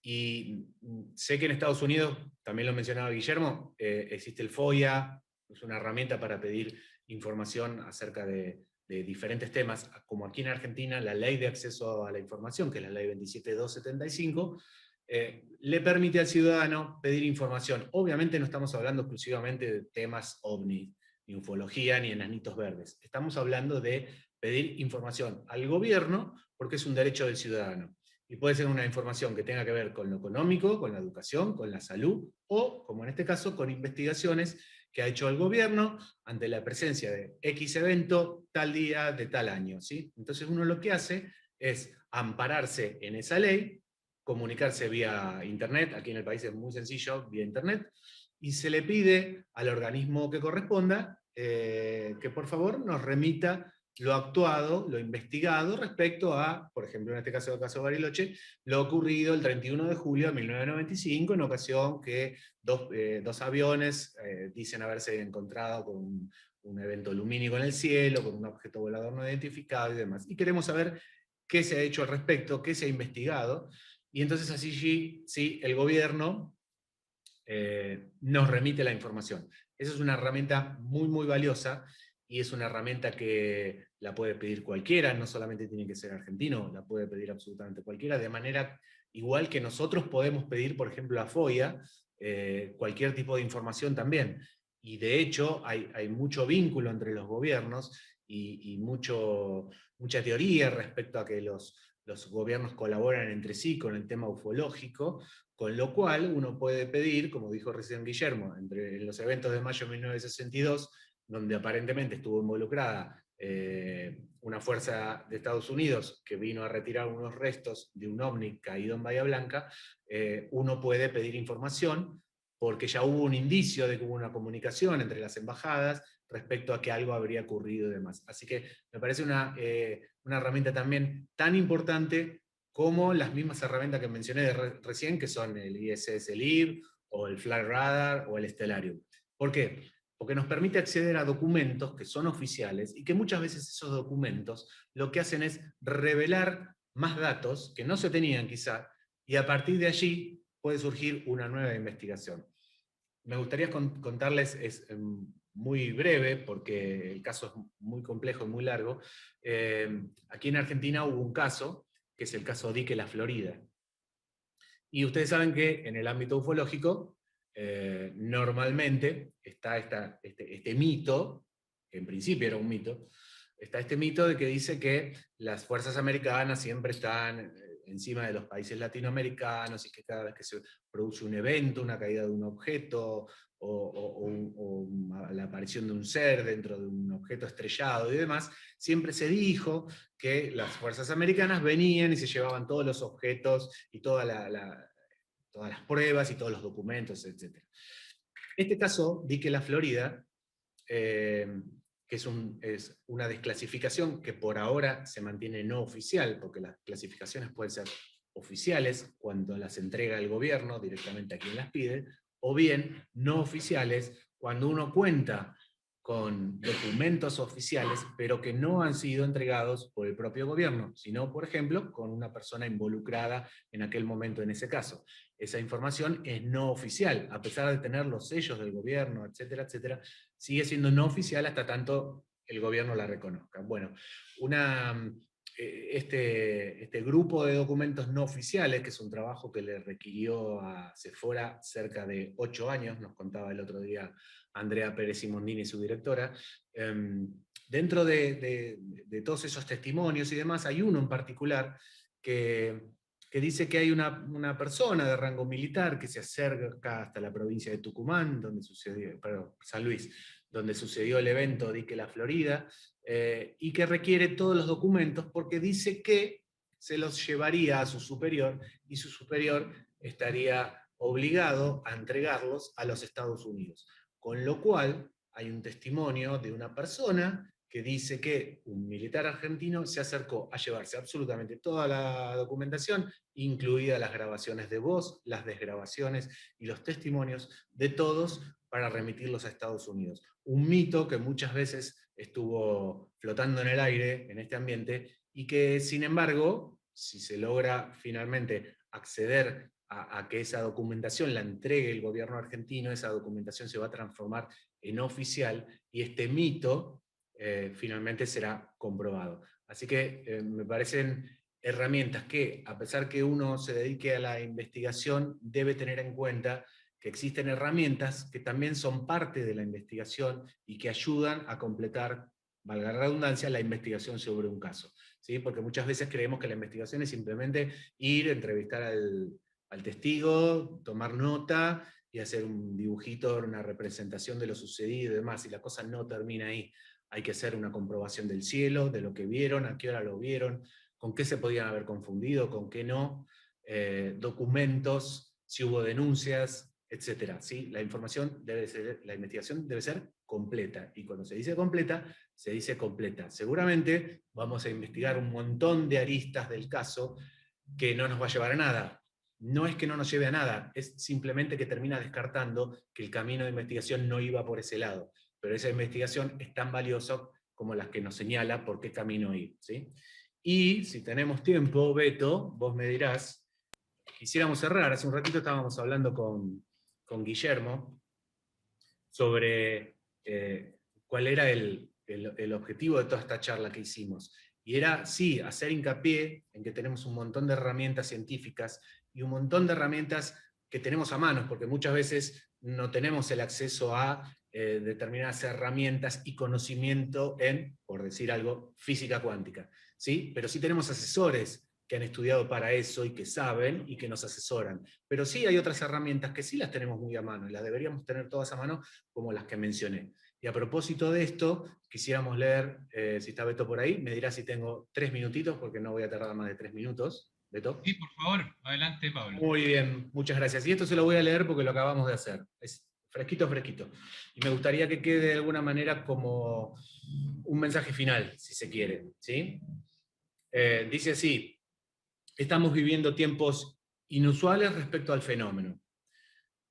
Y sé que en Estados Unidos, también lo mencionaba Guillermo, existe el FOIA, es una herramienta para pedir información acerca de diferentes temas, como aquí en Argentina la Ley de Acceso a la Información, que es la Ley 27275, le permite al ciudadano pedir información. Obviamente no estamos hablando exclusivamente de temas OVNI, ni ufología, ni enanitos verdes. Estamos hablando de pedir información al gobierno porque es un derecho del ciudadano. Y puede ser una información que tenga que ver con lo económico, con la educación, con la salud, o, como en este caso, con investigaciones que ha hecho el gobierno ante la presencia de X evento, tal día, de tal año. ¿Sí? Entonces uno lo que hace es ampararse en esa ley, comunicarse vía internet, aquí en el país es muy sencillo, vía internet, y se le pide al organismo que corresponda que por favor nos remita lo actuado, lo investigado respecto a, por ejemplo, en este caso del caso Bariloche, lo ocurrido el 31 de julio de 1995, en ocasión que dos aviones dicen haberse encontrado con un evento lumínico en el cielo, con un objeto volador no identificado y demás. Y queremos saber qué se ha hecho al respecto, qué se ha investigado, y entonces así sí, el gobierno nos remite la información. Esa es una herramienta muy, muy valiosa, y es una herramienta que la puede pedir cualquiera, no solamente tiene que ser argentino, la puede pedir absolutamente cualquiera, de manera igual que nosotros podemos pedir, por ejemplo, a FOIA, cualquier tipo de información también. Y de hecho hay mucho vínculo entre los gobiernos y mucha teoría respecto a que los gobiernos colaboran entre sí con el tema ufológico, con lo cual uno puede pedir, como dijo recién Guillermo, entre los eventos de mayo de 1962, donde aparentemente estuvo involucrada una fuerza de Estados Unidos que vino a retirar unos restos de un ovni caído en Bahía Blanca, uno puede pedir información porque ya hubo un indicio de que hubo una comunicación entre las embajadas respecto a que algo habría ocurrido y demás. Así que me parece una herramienta también tan importante como las mismas herramientas que mencioné recién, que son el ISS Lib, o el FlightRadar, o el Stellarium. ¿Por qué? Porque nos permite acceder a documentos que son oficiales, y que muchas veces esos documentos lo que hacen es revelar más datos que no se tenían quizá, y a partir de allí puede surgir una nueva investigación. Me gustaría contarles, es muy breve, porque el caso es muy complejo y muy largo. Aquí en Argentina hubo un caso, que es el caso Dique La Florida. Y ustedes saben que en el ámbito ufológico, normalmente está este mito, que en principio era un mito, está este mito de que dice que las fuerzas americanas siempre están encima de los países latinoamericanos, y que cada vez que se produce un evento, una caída de un objeto, o la aparición de un ser dentro de un objeto estrellado y demás, siempre se dijo que las fuerzas americanas venían y se llevaban todos los objetos y todas las pruebas y todos los documentos, etc. Este caso, Dique La Florida, que es una desclasificación que por ahora se mantiene no oficial, porque las clasificaciones pueden ser oficiales cuando las entrega el gobierno directamente a quien las pide, o bien no oficiales cuando uno cuenta con documentos oficiales, pero que no han sido entregados por el propio gobierno, sino, por ejemplo, con una persona involucrada en aquel momento en ese caso. Esa información es no oficial, a pesar de tener los sellos del gobierno, etcétera, etcétera, sigue siendo no oficial hasta tanto el gobierno la reconozca. Bueno, este grupo de documentos no oficiales, que es un trabajo que le requirió a Sephora cerca de 8 años, nos contaba el otro día Andrea Pérez Simondini, su directora, dentro de todos esos testimonios y demás, hay uno en particular que dice que hay una persona de rango militar que se acerca hasta la provincia de Tucumán, San Luis, donde sucedió el evento Dique La Florida, y que requiere todos los documentos porque dice que se los llevaría a su superior, y su superior estaría obligado a entregarlos a los Estados Unidos. Con lo cual, hay un testimonio de una persona que dice que un militar argentino se acercó a llevarse absolutamente toda la documentación, incluidas las grabaciones de voz, las desgrabaciones y los testimonios de todos, para remitirlos a Estados Unidos. Un mito que muchas veces estuvo flotando en el aire en este ambiente, y que, sin embargo, si se logra finalmente acceder a que esa documentación la entregue el gobierno argentino, esa documentación se va a transformar en oficial, y este mito finalmente será comprobado. Así que me parecen herramientas que, a pesar que uno se dedique a la investigación, debe tener en cuenta que existen herramientas que también son parte de la investigación y que ayudan a completar, valga la redundancia, la investigación sobre un caso. ¿Sí? Porque muchas veces creemos que la investigación es simplemente ir, entrevistar al testigo, tomar nota y hacer un dibujito, una representación de lo sucedido y demás, y la cosa no termina ahí. Hay que hacer una comprobación del cielo, de lo que vieron, a qué hora lo vieron, con qué se podían haber confundido, con qué no, documentos, si hubo denuncias, etc. ¿Sí? La investigación debe ser completa, y cuando se dice completa. Seguramente vamos a investigar un montón de aristas del caso que no nos va a llevar a nada. No es que no nos lleve a nada, es simplemente que termina descartando que el camino de investigación no iba por ese lado. Pero esa investigación es tan valiosa como las que nos señala por qué camino ir. ¿Sí? Y si tenemos tiempo, Beto, vos me dirás, quisiéramos cerrar. Hace un ratito estábamos hablando con Guillermo sobre cuál era el objetivo de toda esta charla que hicimos. Y era, sí, hacer hincapié en que tenemos un montón de herramientas científicas y un montón de herramientas que tenemos a mano, porque muchas veces no tenemos el acceso a determinadas herramientas y conocimiento en, por decir algo, física cuántica. ¿Sí? Pero sí tenemos asesores que han estudiado para eso y que saben y que nos asesoran. Pero sí hay otras herramientas que sí las tenemos muy a mano, y las deberíamos tener todas a mano, como las que mencioné. Y a propósito de esto, quisiéramos leer, si está Beto por ahí, me dirá si tengo 3 minutitos, porque no voy a tardar más de 3 minutos. ¿Beto? Sí, por favor, adelante, Pablo. Muy bien, muchas gracias. Y esto se lo voy a leer porque lo acabamos de hacer. Es fresquito, fresquito. Y me gustaría que quede de alguna manera como un mensaje final, si se quiere. ¿Sí? Dice así: estamos viviendo tiempos inusuales respecto al fenómeno.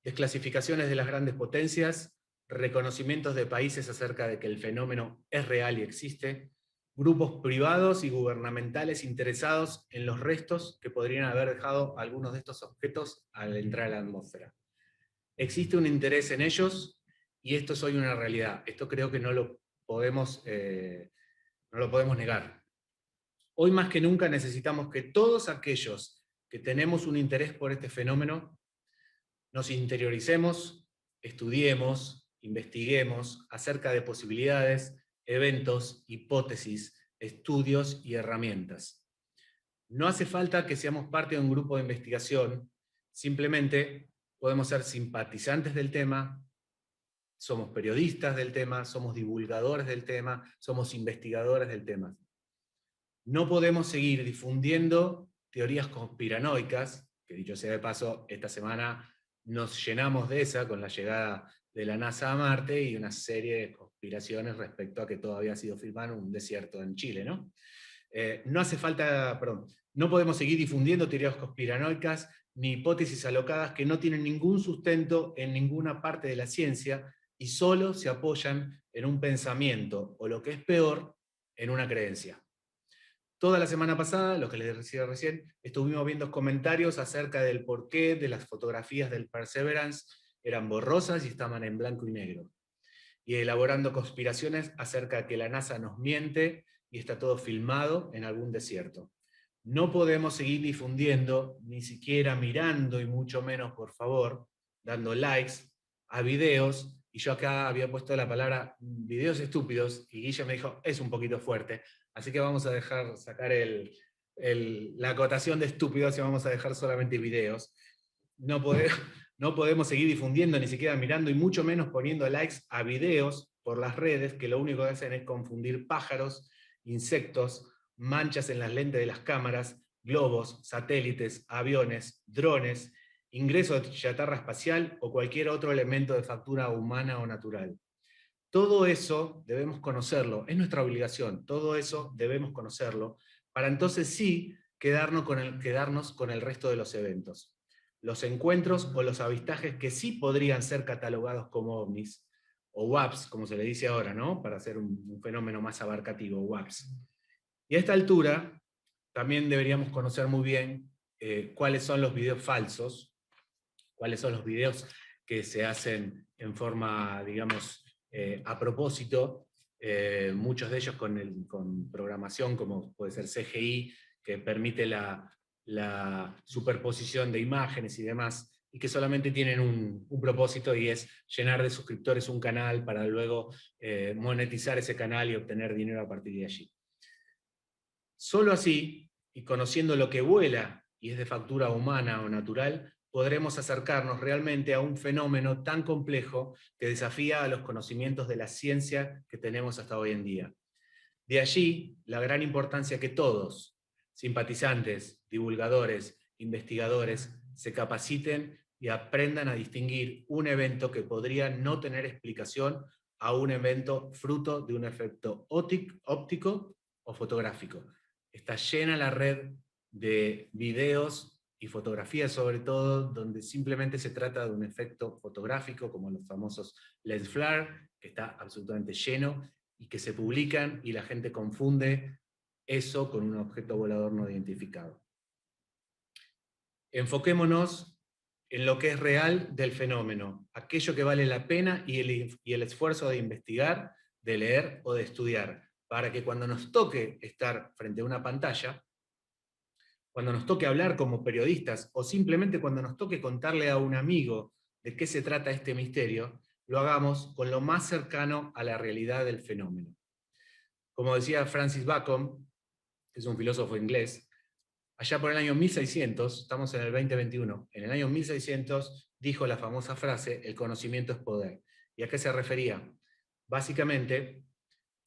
Desclasificaciones de las grandes potencias, reconocimientos de países acerca de que el fenómeno es real y existe, grupos privados y gubernamentales interesados en los restos que podrían haber dejado algunos de estos objetos al entrar a la atmósfera. Existe un interés en ellos, y esto es hoy una realidad. Esto creo que no lo podemos negar. Hoy más que nunca necesitamos que todos aquellos que tenemos un interés por este fenómeno nos interioricemos, estudiemos, investiguemos acerca de posibilidades, eventos, hipótesis, estudios y herramientas. No hace falta que seamos parte de un grupo de investigación, simplemente podemos ser simpatizantes del tema, somos periodistas del tema, somos divulgadores del tema, somos investigadores del tema. No podemos seguir difundiendo teorías conspiranoicas, que dicho sea de paso, esta semana nos llenamos de esa con la llegada de la NASA a Marte y una serie de conspiraciones respecto a que todo había sido filmado en un desierto en Chile, ¿no? No hace falta, perdón, no podemos seguir difundiendo teorías conspiranoicas ni hipótesis alocadas que no tienen ningún sustento en ninguna parte de la ciencia y solo se apoyan en un pensamiento, o lo que es peor, en una creencia. Toda la semana pasada, lo que les decía recién, estuvimos viendo comentarios acerca del porqué de las fotografías del Perseverance eran borrosas y estaban en blanco y negro. Y elaborando conspiraciones acerca de que la NASA nos miente y está todo filmado en algún desierto. No podemos seguir difundiendo, ni siquiera mirando, y mucho menos, por favor, dando likes a videos, y yo acá había puesto la palabra videos estúpidos, y Guilla me dijo, es un poquito fuerte, así que vamos a dejar sacar la acotación de estúpidos y vamos a dejar solamente videos. No podemos seguir difundiendo, ni siquiera mirando, y mucho menos poniendo likes a videos por las redes, que lo único que hacen es confundir pájaros, insectos, manchas en las lentes de las cámaras, globos, satélites, aviones, drones, ingreso de chatarra espacial o cualquier otro elemento de factura humana o natural. Todo eso debemos conocerlo, es nuestra obligación, todo eso debemos conocerlo, para entonces sí quedarnos con el resto de los eventos. Los encuentros o los avistajes que sí podrían ser catalogados como ovnis, o WAPs, como se le dice ahora, ¿no? Para hacer un fenómeno más abarcativo, WAPs. Y a esta altura, también deberíamos conocer muy bien cuáles son los videos falsos, cuáles son los videos que se hacen en forma, digamos, a propósito, muchos de ellos con programación como puede ser CGI, que permite la superposición de imágenes y demás, y que solamente tienen un propósito, y es llenar de suscriptores un canal para luego monetizar ese canal y obtener dinero a partir de allí. Solo así, y conociendo lo que vuela y es de factura humana o natural, podremos acercarnos realmente a un fenómeno tan complejo que desafía a los conocimientos de la ciencia que tenemos hasta hoy en día. De allí la gran importancia que todos, simpatizantes, divulgadores, investigadores, se capaciten y aprendan a distinguir un evento que podría no tener explicación a un evento fruto de un efecto óptico o fotográfico. Está llena la red de videos y fotografías, sobre todo, donde simplemente se trata de un efecto fotográfico, como los famosos lens flare, que está absolutamente lleno, y que se publican y la gente confunde eso con un objeto volador no identificado. Enfoquémonos en lo que es real del fenómeno, aquello que vale la pena y el esfuerzo de investigar, de leer o de estudiar, para que cuando nos toque estar frente a una pantalla, cuando nos toque hablar como periodistas, o simplemente cuando nos toque contarle a un amigo de qué se trata este misterio, lo hagamos con lo más cercano a la realidad del fenómeno. Como decía Francis Bacon, que es un filósofo inglés, allá por el año 1600, estamos en el 2021, en el año 1600 dijo la famosa frase, el conocimiento es poder. ¿Y a qué se refería? Básicamente,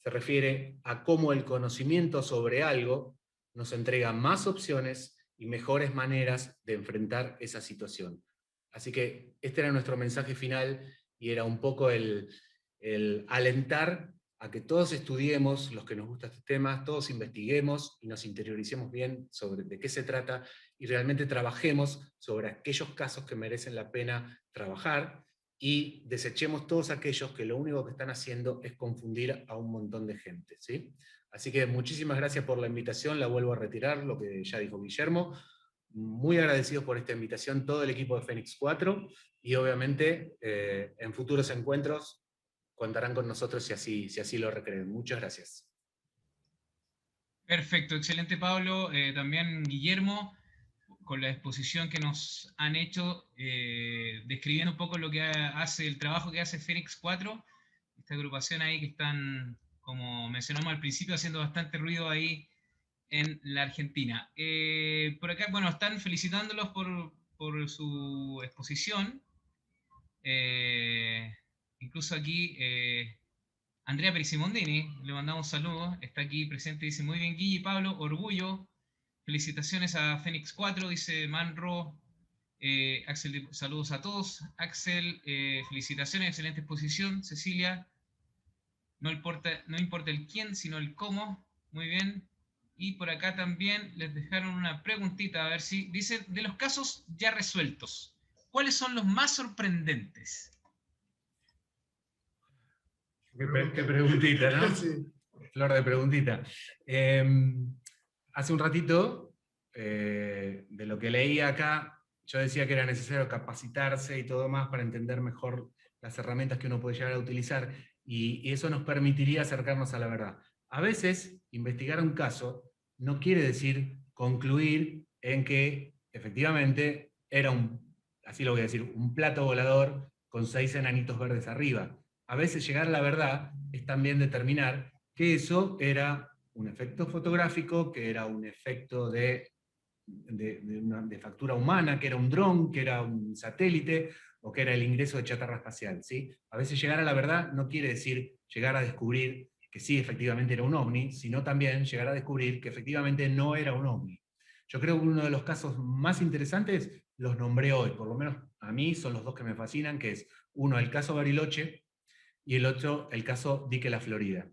se refiere a cómo el conocimiento sobre algo nos entrega más opciones y mejores maneras de enfrentar esa situación. Así que este era nuestro mensaje final, y era un poco el alentar a que todos estudiemos, los que nos gusta este tema, todos investiguemos y nos interioricemos bien sobre de qué se trata, y realmente trabajemos sobre aquellos casos que merecen la pena trabajar, y desechemos todos aquellos que lo único que están haciendo es confundir a un montón de gente, ¿sí? Así que muchísimas gracias por la invitación, la vuelvo a retirar, lo que ya dijo Guillermo. Muy agradecidos por esta invitación, todo el equipo de Fénix 4, y obviamente en futuros encuentros contarán con nosotros si así lo requieren. Muchas gracias. Perfecto, excelente Pablo. También Guillermo, con la exposición que nos han hecho, describiendo un poco lo que hace, el trabajo que hace Fénix 4, esta agrupación ahí que están, como mencionamos al principio, haciendo bastante ruido ahí en la Argentina. Por acá, bueno, están felicitándolos por su exposición. Incluso aquí Andrea Perisimondini, le mandamos saludos, está aquí presente, dice muy bien Guille, Pablo, orgullo, felicitaciones a Fénix 4, dice Manro, Axel, saludos a todos, Axel, felicitaciones, excelente exposición, Cecilia, no importa el quién, sino el cómo, muy bien, y por acá también les dejaron una preguntita, a ver si, dicen, de los casos ya resueltos, ¿cuáles son los más sorprendentes? Qué preguntita, ¿no? Sí. Flor de preguntita. Hace un ratito, de lo que leía acá, yo decía que era necesario capacitarse y todo más para entender mejor las herramientas que uno puede llegar a utilizar, y eso nos permitiría acercarnos a la verdad. A veces, investigar un caso no quiere decir concluir en que efectivamente era así lo voy a decir, un plato volador con 6 enanitos verdes arriba. A veces llegar a la verdad es también determinar que eso era un efecto fotográfico, que era un efecto de factura humana, que era un dron, que era un satélite, o que era el ingreso de chatarra espacial. ¿Sí? A veces llegar a la verdad no quiere decir llegar a descubrir que sí, efectivamente era un ovni, sino también llegar a descubrir que efectivamente no era un ovni. Yo creo que uno de los casos más interesantes los nombré hoy, por lo menos a mí son los dos que me fascinan, que es uno el caso Bariloche y el otro el caso Dique La Florida.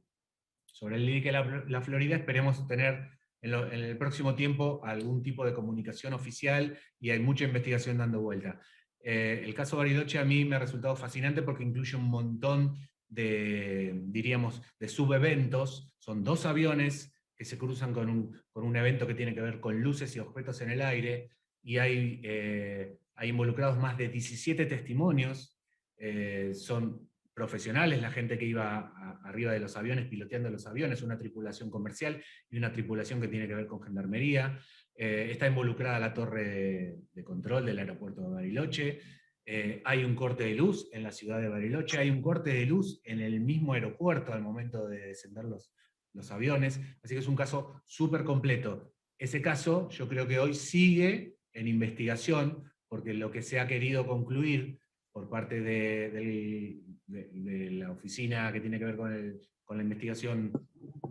Sobre el Dique La Florida esperemos tener en el próximo tiempo algún tipo de comunicación oficial, y hay mucha investigación dando vuelta. El caso Bariloche a mí me ha resultado fascinante porque incluye un montón de, diríamos, de subeventos. Son 2 aviones que se cruzan con un evento que tiene que ver con luces y objetos en el aire, y hay involucrados más de 17 testimonios. Son profesionales, la gente que iba arriba de los aviones, piloteando los aviones, una tripulación comercial y una tripulación que tiene que ver con gendarmería. Está involucrada la torre de control del aeropuerto de Bariloche. Hay un corte de luz en la ciudad de Bariloche, hay un corte de luz en el mismo aeropuerto al momento de descender los aviones, así que es un caso súper completo. Ese caso yo creo que hoy sigue en investigación, porque lo que se ha querido concluir por parte de la oficina que tiene que ver con la investigación,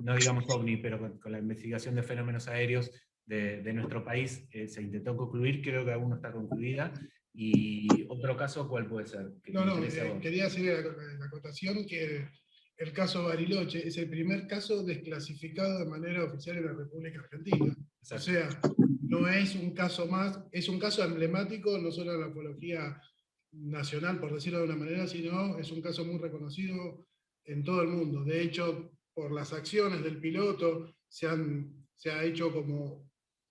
no digamos OVNI, pero con la investigación de fenómenos aéreos de nuestro país, se intentó concluir, creo que aún no está concluida. Y otro caso, ¿cuál puede ser? Quería hacer la acotación que el caso Bariloche es el primer caso desclasificado de manera oficial en la República Argentina. Exacto. O sea, no es un caso más, es un caso emblemático, no solo en la ufología nacional, por decirlo de una manera, sino es un caso muy reconocido en todo el mundo. De hecho, por las acciones del piloto, se ha hecho como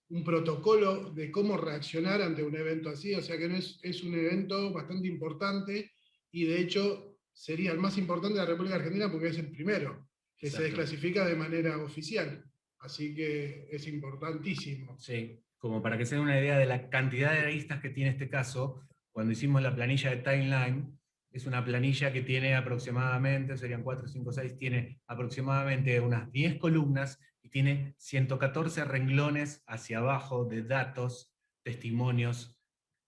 un protocolo de cómo reaccionar ante un evento así, o sea que no es un evento bastante importante, y de hecho sería el más importante de la República Argentina porque es el primero que se desclasifica de manera oficial. Así que es importantísimo. Sí, como para que se den una idea de la cantidad de aristas que tiene este caso, cuando hicimos la planilla de timeline, es una planilla que tiene aproximadamente, serían 4, 5, 6, tiene aproximadamente unas 10 columnas y tiene 114 renglones hacia abajo de datos, testimonios.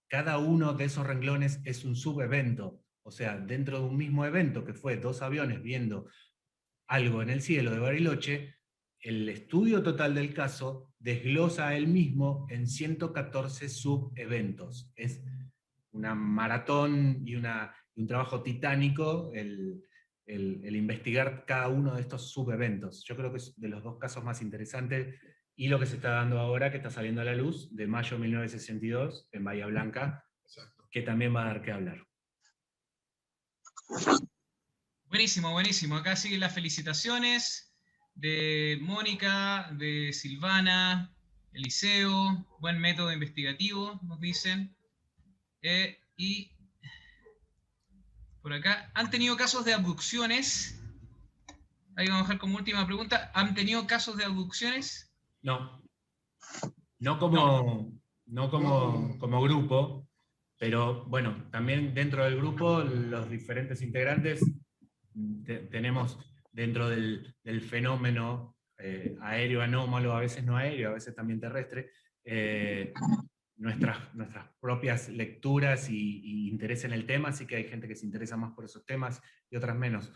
Cada uno de esos renglones es un subevento, o sea, dentro de un mismo evento que fue 2 aviones viendo algo en el cielo de Bariloche, el estudio total del caso desglosa a él mismo en 114 subeventos. Es una maratón y un trabajo titánico el investigar cada uno de estos subeventos. Yo creo que es de los 2 casos más interesantes, y lo que se está dando ahora, que está saliendo a la luz, de mayo de 1962, en Bahía Blanca, que también va a dar que hablar. Buenísimo, buenísimo. Acá siguen las felicitaciones de Mónica, de Silvana, Eliseo, buen método investigativo, nos dicen. Y por acá, ¿han tenido casos de abducciones? Ahí vamos a dejar como última pregunta. ¿Han tenido casos de abducciones? No. No como grupo, pero bueno, también dentro del grupo, los diferentes integrantes tenemos dentro del fenómeno aéreo anómalo, a veces no aéreo, a veces también terrestre, nuestras propias lecturas y interés en el tema, así que hay gente que se interesa más por esos temas y otras menos.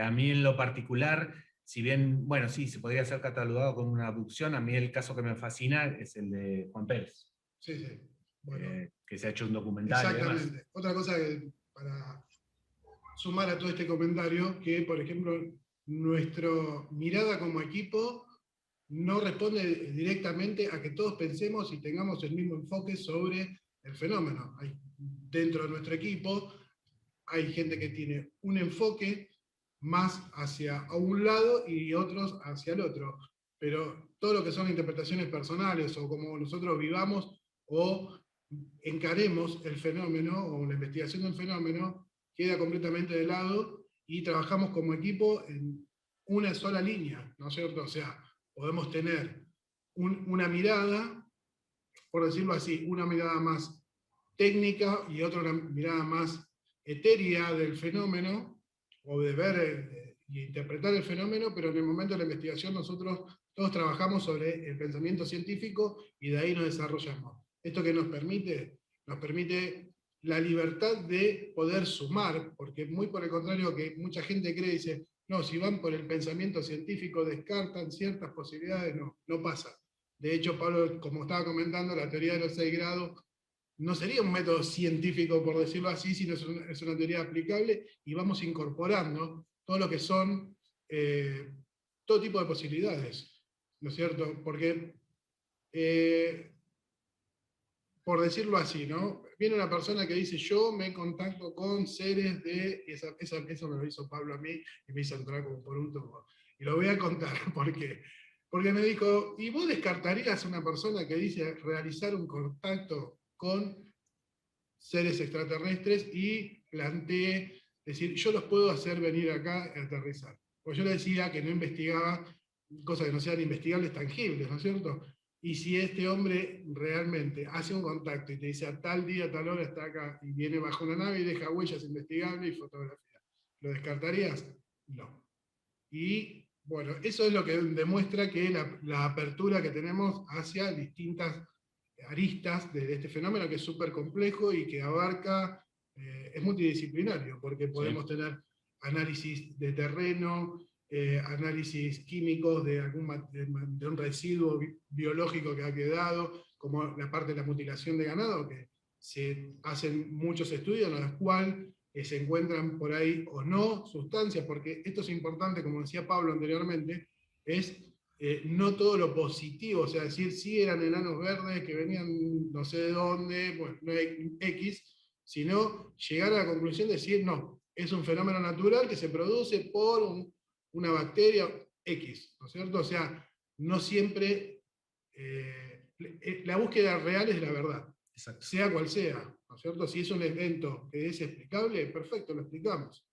A mí en lo particular, si bien, bueno, sí, se podría ser catalogado como una abducción, a mí el caso que me fascina es el de Juan Pérez. Sí, sí. Bueno, que se ha hecho un documental y demás. exactamente. Otra cosa que, para sumar a todo este comentario, que por ejemplo, nuestra mirada como equipo no responde directamente a que todos pensemos y tengamos el mismo enfoque sobre el fenómeno. Dentro de nuestro equipo hay gente que tiene un enfoque más hacia un lado y otros hacia el otro. Pero todo lo que son interpretaciones personales o como nosotros vivamos o encaremos el fenómeno o la investigación del fenómeno queda completamente de lado y trabajamos como equipo en una sola línea, ¿no es cierto? O sea, podemos tener una mirada, por decirlo así, una mirada más técnica y otra una mirada más etérea del fenómeno, o de ver y interpretar el fenómeno, pero en el momento de la investigación nosotros todos trabajamos sobre el pensamiento científico y de ahí nos desarrollamos. ¿Esto que nos permite? Nos permite la libertad de poder sumar, porque muy por el contrario que mucha gente cree y dice, no, si van por el pensamiento científico descartan ciertas posibilidades, no, no pasa. De hecho, Pablo, como estaba comentando, la teoría de los 6 grados no sería un método científico, por decirlo así, sino es una teoría aplicable y vamos incorporando todo lo que son todo tipo de posibilidades, ¿no es cierto? Porque, por decirlo así, ¿no? Viene una persona que dice, yo me contacto con seres de... Eso me lo hizo Pablo a mí y me hizo entrar como por un tubo. Y lo voy a contar, ¿por qué? Porque me dijo, ¿y vos descartarías a una persona que dice realizar un contacto con seres extraterrestres y planteé, decir, yo los puedo hacer venir acá a aterrizar? Pues yo le decía que no investigaba cosas que no sean investigables tangibles, ¿no es cierto? Y si este hombre realmente hace un contacto y te dice a tal día, a tal hora está acá y viene bajo una nave y deja huellas investigables y fotografías, ¿lo descartarías? No. Y bueno, eso es lo que demuestra que la apertura que tenemos hacia distintas aristas de este fenómeno que es súper complejo y que abarca, es multidisciplinario, porque podemos tener análisis de terreno, análisis químicos de un residuo biológico que ha quedado, como la parte de la mutilación de ganado, que se hacen muchos estudios en los cuales se encuentran por ahí o no sustancias, porque esto es importante, como decía Pablo anteriormente, es no todo lo positivo, o sea, decir sí eran enanos verdes que venían no sé de dónde, pues no X, sino llegar a la conclusión de decir no, es un fenómeno natural que se produce por una bacteria X, ¿no es cierto? O sea, no siempre la búsqueda real es la verdad. Exacto. Sea cual sea, ¿no es cierto? Si es un evento que es explicable, perfecto, lo explicamos.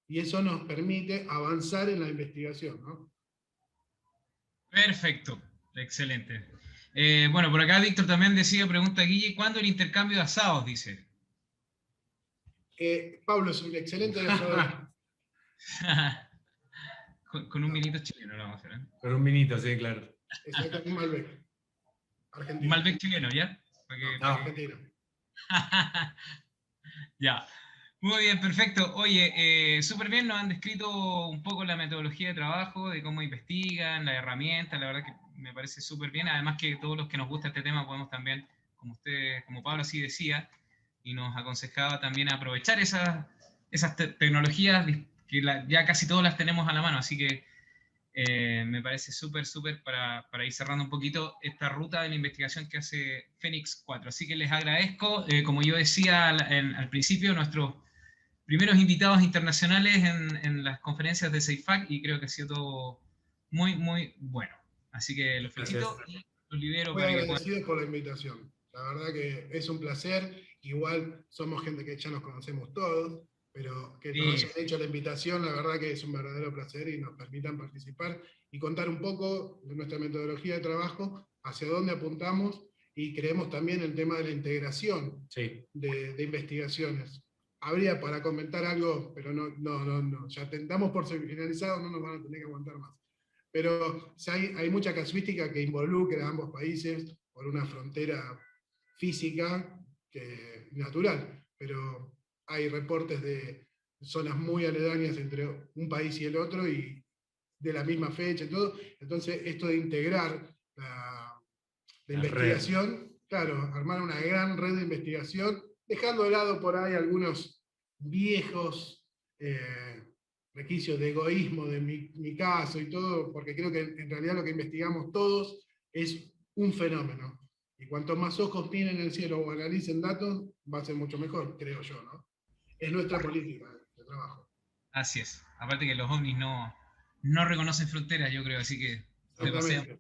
Y eso nos permite avanzar en la investigación, ¿no? Perfecto, excelente. Bueno, por acá Víctor también decía, pregunta Guille, ¿cuándo el intercambio de asados? Dice. Pablo es un excelente asador. con un vinito chileno lo vamos a hacer, ¿eh? Con un vinito, sí, claro. Exacto, un Malbec. Argentino. Un Malbec chileno, ¿ya? No, argentino. Ya. Muy bien, perfecto. Oye, súper bien, nos han descrito un poco la metodología de trabajo, de cómo investigan, la herramienta, la verdad que me parece súper bien. Además que todos los que nos gusta este tema podemos también, como usted, como Pablo así decía, y nos aconsejaba también aprovechar esas tecnologías que ya casi todas las tenemos a la mano. Así que me parece súper para ir cerrando un poquito esta ruta de la investigación que hace Fénix 4. Así que les agradezco, como yo decía al principio, nuestros primeros invitados internacionales en las conferencias de CEIFAC y creo que ha sido todo muy bueno. Así que los felicito y los libero muy para que agradecido puedan... por la invitación. La verdad que es un placer. Igual somos gente que ya nos conocemos todos, pero que nos hayan hecho la invitación, la verdad que es un verdadero placer y nos permitan participar y contar un poco de nuestra metodología de trabajo, hacia dónde apuntamos y creemos también el tema de la integración de investigaciones. Habría para comentar algo, pero no, ya damos por finalizado, no nos van a tener que aguantar más. pero hay mucha casuística que involucra a ambos países por una frontera física natural, pero hay reportes de zonas muy aledañas entre un país y el otro y de la misma fecha y todo. Entonces, esto de integrar la investigación, claro, armar una gran red de investigación, dejando de lado por ahí algunos viejos requisitos de egoísmo de mi caso y todo, porque creo que en realidad lo que investigamos todos es un fenómeno. Y cuanto más ojos tienen en el cielo o analicen datos, va a ser mucho mejor, creo yo, ¿no? Es nuestra política de trabajo. Así es. Aparte que los ovnis no reconocen fronteras, yo creo, así que demasiado.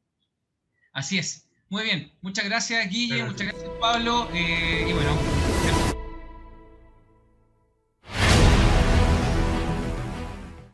Así es. Muy bien. Muchas gracias, Guille. Muchas gracias, Pablo. Y bueno,